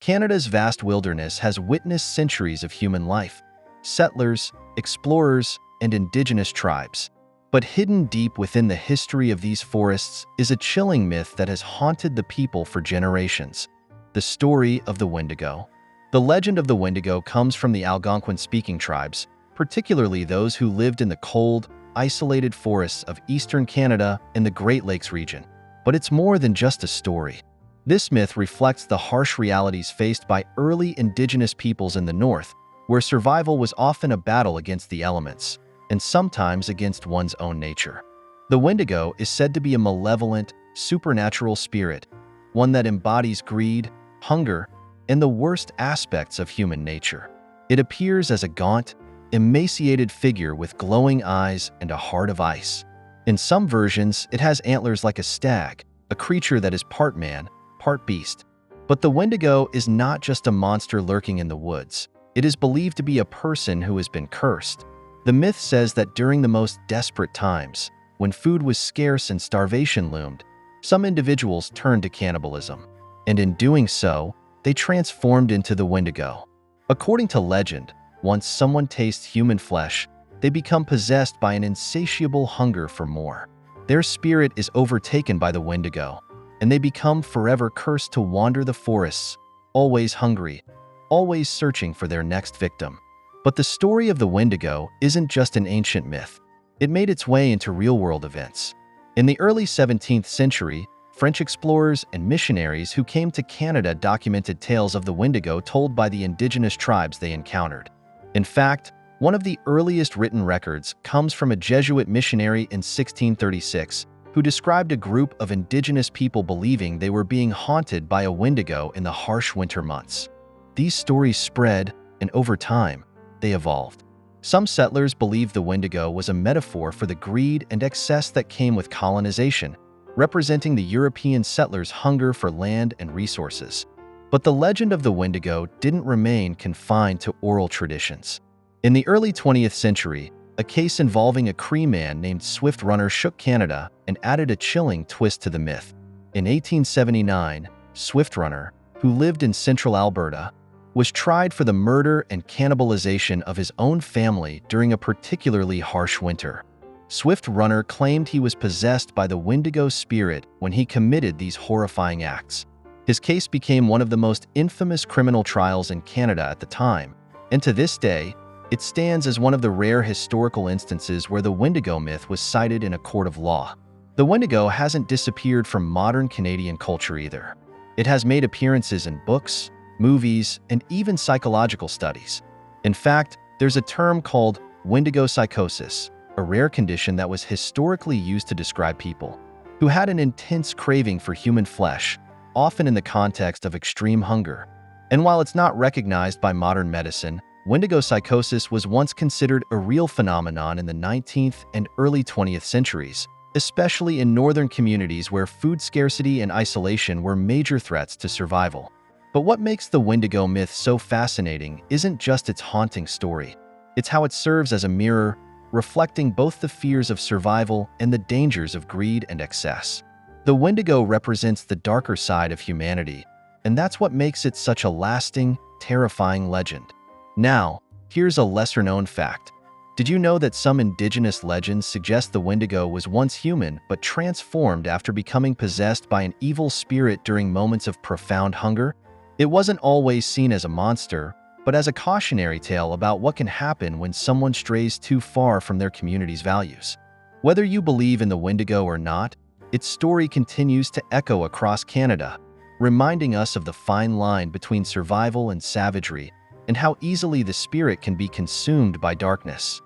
Canada's vast wilderness has witnessed centuries of human life, settlers, explorers, and indigenous tribes. But hidden deep within the history of these forests is a chilling myth that has haunted the people for generations: the story of the Wendigo. The legend of the Wendigo comes from the Algonquin-speaking tribes, particularly those who lived in the cold, isolated forests of eastern Canada and the Great Lakes region. But it's more than just a story. This myth reflects the harsh realities faced by early indigenous peoples in the north, where survival was often a battle against the elements, and sometimes against one's own nature. The Wendigo is said to be a malevolent, supernatural spirit, one that embodies greed, hunger, and the worst aspects of human nature. It appears as a gaunt, emaciated figure with glowing eyes and a heart of ice. In some versions, it has antlers like a stag, a creature that is part man, part beast. But the Wendigo is not just a monster lurking in the woods. It is believed to be a person who has been cursed. The myth says that during the most desperate times, when food was scarce and starvation loomed, some individuals turned to cannibalism. And in doing so, they transformed into the Wendigo. According to legend, once someone tastes human flesh, they become possessed by an insatiable hunger for more. Their spirit is overtaken by the Wendigo, and they become forever cursed to wander the forests, always hungry, always searching for their next victim. But the story of the Wendigo isn't just an ancient myth. It made its way into real-world events. In the early 17th century, French explorers and missionaries who came to Canada documented tales of the Wendigo told by the indigenous tribes they encountered. In fact, one of the earliest written records comes from a Jesuit missionary in 1636 who described a group of indigenous people believing they were being haunted by a Wendigo in the harsh winter months. These stories spread, and over time, they evolved. Some settlers believed the Wendigo was a metaphor for the greed and excess that came with colonization, representing the European settlers' hunger for land and resources. But the legend of the Wendigo didn't remain confined to oral traditions. In the early 20th century, a case involving a Cree man named Swift Runner shook Canada and added a chilling twist to the myth. In 1879, Swift Runner, who lived in central Alberta, was tried for the murder and cannibalization of his own family during a particularly harsh winter. Swift Runner claimed he was possessed by the Wendigo spirit when he committed these horrifying acts. His case became one of the most infamous criminal trials in Canada at the time, and to this day, it stands as one of the rare historical instances where the Wendigo myth was cited in a court of law. The Wendigo hasn't disappeared from modern Canadian culture either. It has made appearances in books, movies, and even psychological studies. In fact, there's a term called Wendigo psychosis, a rare condition that was historically used to describe people who had an intense craving for human flesh, often in the context of extreme hunger. And while it's not recognized by modern medicine, Wendigo psychosis was once considered a real phenomenon in the 19th and early 20th centuries, especially in northern communities where food scarcity and isolation were major threats to survival. But what makes the Wendigo myth so fascinating isn't just its haunting story. It's how it serves as a mirror, reflecting both the fears of survival and the dangers of greed and excess. The Wendigo represents the darker side of humanity, and that's what makes it such a lasting, terrifying legend. Now, here's a lesser-known fact. Did you know that some indigenous legends suggest the Wendigo was once human but transformed after becoming possessed by an evil spirit during moments of profound hunger? It wasn't always seen as a monster, but as a cautionary tale about what can happen when someone strays too far from their community's values. Whether you believe in the Wendigo or not, its story continues to echo across Canada, reminding us of the fine line between survival and savagery, and how easily the spirit can be consumed by darkness.